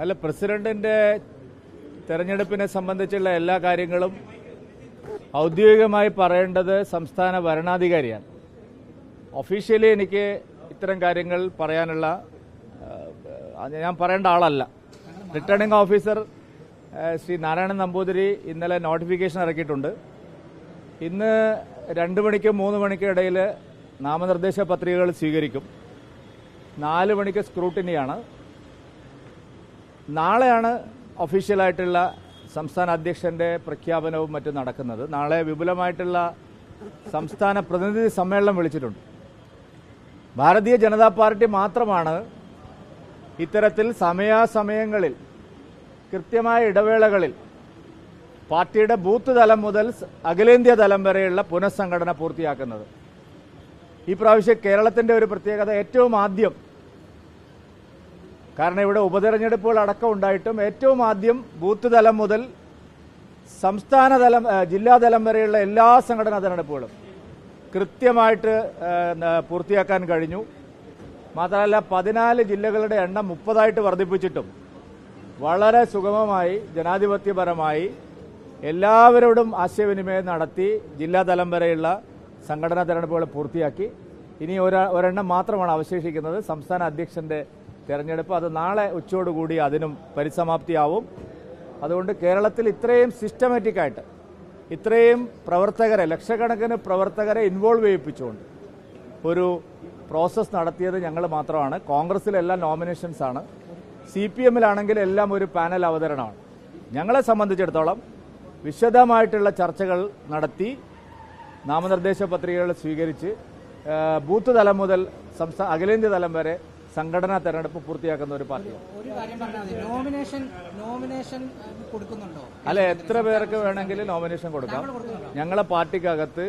അല്ല, പ്രസിഡന്റിന്റെ തെരഞ്ഞെടുപ്പിനെ സംബന്ധിച്ചുള്ള എല്ലാ കാര്യങ്ങളും ഔദ്യോഗികമായി പറയേണ്ടത് സംസ്ഥാന ഭരണാധികാരിയാണ്. ഒഫീഷ്യലി എനിക്ക് ഇത്തരം കാര്യങ്ങൾ പറയാനുള്ള ഞാൻ പറയേണ്ട ആളല്ല. റിട്ടേണിംഗ് ഓഫീസർ ശ്രീ നാരായണൻ നമ്പൂതിരി ഇന്നലെ നോട്ടിഫിക്കേഷൻ ഇറക്കിയിട്ടുണ്ട്. ഇന്ന് 2 മണിക്കും 3 മണിക്കും ഇടയിൽ നാമനിർദ്ദേശ പത്രികകൾ സ്വീകരിക്കും. 4 മണിക്ക് സ്ക്രൂട്ടിനിയാണ്. നാളെയാണ് ഒഫീഷ്യലായിട്ടുള്ള സംസ്ഥാന അധ്യക്ഷന്റെ പ്രഖ്യാപനവും മറ്റും നടക്കുന്നത്. നാളെ വിപുലമായിട്ടുള്ള സംസ്ഥാന പ്രതിനിധി സമ്മേളനം വിളിച്ചിട്ടുണ്ട്. ഭാരതീയ ജനതാ പാർട്ടി മാത്രമാണ് ഇത്തരത്തിൽ സമയാസമയങ്ങളിൽ കൃത്യമായ ഇടവേളകളിൽ പാർട്ടിയുടെ ബൂത്ത് തലം മുതൽ അഖിലേന്ത്യാ തലം വരെയുള്ള പുനഃസംഘടന പൂർത്തിയാക്കുന്നത്. ഈ പ്രാവശ്യം കേരളത്തിന്റെ ഒരു പ്രത്യേകത, ഏറ്റവും ആദ്യം, കാരണം ഇവിടെ ഉപതെരഞ്ഞെടുപ്പുകൾ അടക്കം ഉണ്ടായിട്ടും ഏറ്റവും ആദ്യം ബൂത്ത് തലം മുതൽ സംസ്ഥാന തലം ജില്ലാതലം വരെയുള്ള എല്ലാ സംഘടനാ തെരഞ്ഞെടുപ്പുകളും കൃത്യമായിട്ട് പൂർത്തിയാക്കാൻ കഴിഞ്ഞു. മാത്രമല്ല 14 ജില്ലകളുടെ എണ്ണം 30 വർദ്ധിപ്പിച്ചിട്ടും വളരെ സുഗമമായി ജനാധിപത്യപരമായി എല്ലാവരോടും ആശയവിനിമയം നടത്തി ജില്ലാതലം വരെയുള്ള സംഘടനാ തെരഞ്ഞെടുപ്പുകൾ പൂർത്തിയാക്കി. ഇനി ഒരെണ്ണം മാത്രമാണ് അവശേഷിക്കുന്നത്, സംസ്ഥാന അധ്യക്ഷന്റെ തെരഞ്ഞെടുപ്പ്. അത് നാളെ ഉച്ചയോടുകൂടി അതിനും പരിസമാപ്തിയാവും. അതുകൊണ്ട് കേരളത്തിൽ ഇത്രയും സിസ്റ്റമാറ്റിക്കായിട്ട് ഇത്രയും പ്രവർത്തകരെ, ലക്ഷക്കണക്കിന് പ്രവർത്തകരെ ഇൻവോൾവ് ചെയ്യിപ്പിച്ചുകൊണ്ട് ഒരു പ്രോസസ് നടത്തിയത് ഞങ്ങൾ മാത്രമാണ്. കോൺഗ്രസിലെല്ലാം നോമിനേഷൻസാണ്. CPM-ലാണെങ്കിൽ എല്ലാം ഒരു പാനൽ അവതരണമാണ്. ഞങ്ങളെ സംബന്ധിച്ചിടത്തോളം വിശദമായിട്ടുള്ള ചർച്ചകൾ നടത്തി നാമനിർദ്ദേശ പത്രികകൾ സ്വീകരിച്ച് ബൂത്ത് തലം മുതൽ അഖിലേന്ത്യാ തലം വരെ സംഘടനാ തെരഞ്ഞെടുപ്പ് പൂർത്തിയാക്കുന്ന ഒരു പാർട്ടിയാണ്. അല്ല, എത്ര പേർക്ക് വേണമെങ്കിലും നോമിനേഷൻ കൊടുക്കാം. ഞങ്ങളെ പാർട്ടിക്കകത്ത്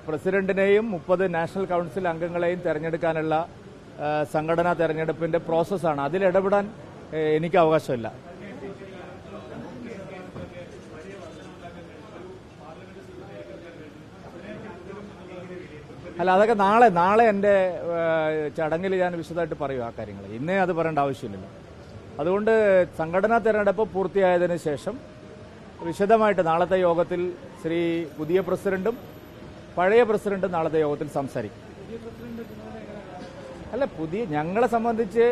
പ്രസിഡന്റിനെയും 30 നാഷണൽ കൌൺസിൽ അംഗങ്ങളെയും തെരഞ്ഞെടുക്കാനുള്ള സംഘടനാ തെരഞ്ഞെടുപ്പിന്റെ പ്രോസസ്സാണ്. അതിൽ ഇടപെടാൻ എനിക്ക് അവകാശമില്ല. അല്ല, അതൊക്കെ നാളെ എൻ്റെ ചടങ്ങിൽ ഞാൻ വിശദമായിട്ട് പറയും ആ കാര്യങ്ങൾ. ഇന്നേ അത് പറയേണ്ട ആവശ്യമില്ല. അതുകൊണ്ട് സംഘടനാ തെരഞ്ഞെടുപ്പ് പൂർത്തിയായതിനു ശേഷം വിശദമായിട്ട് നാളത്തെ യോഗത്തിൽ പുതിയ പ്രസിഡന്റും പഴയ പ്രസിഡന്റും നാളത്തെ യോഗത്തിൽ സംസാരിക്കും. അല്ല, ഞങ്ങളെ സംബന്ധിച്ച്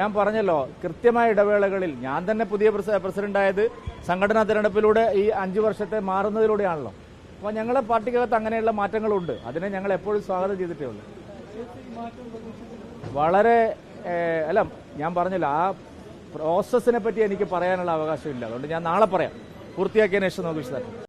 ഞാൻ പറഞ്ഞല്ലോ, കൃത്യമായ ഇടവേളകളിൽ ഞാൻ തന്നെ പുതിയ പ്രസിഡന്റായത് സംഘടനാ തെരഞ്ഞെടുപ്പിലൂടെ ഈ 5 വർഷത്തെ മാറുന്നതിലൂടെയാണല്ലോ. അപ്പോൾ ഞങ്ങളെ പാർട്ടിക്കകത്ത് അങ്ങനെയുള്ള മാറ്റങ്ങളുണ്ട്. അതിനെ ഞങ്ങൾ എപ്പോഴും സ്വാഗതം ചെയ്തിട്ടേ ഉള്ളൂ. വളരെ അല്ല, ഞാൻ പറഞ്ഞല്ലോ, ആ പ്രോസസ്സിനെ പറ്റി എനിക്ക് പറയാനുള്ള അവകാശമില്ല. അതുകൊണ്ട് ഞാൻ നാളെ പറയാം, പൂർത്തിയാക്കിയതിനു ശേഷം നമുക്ക് വിശദമാക്കാം.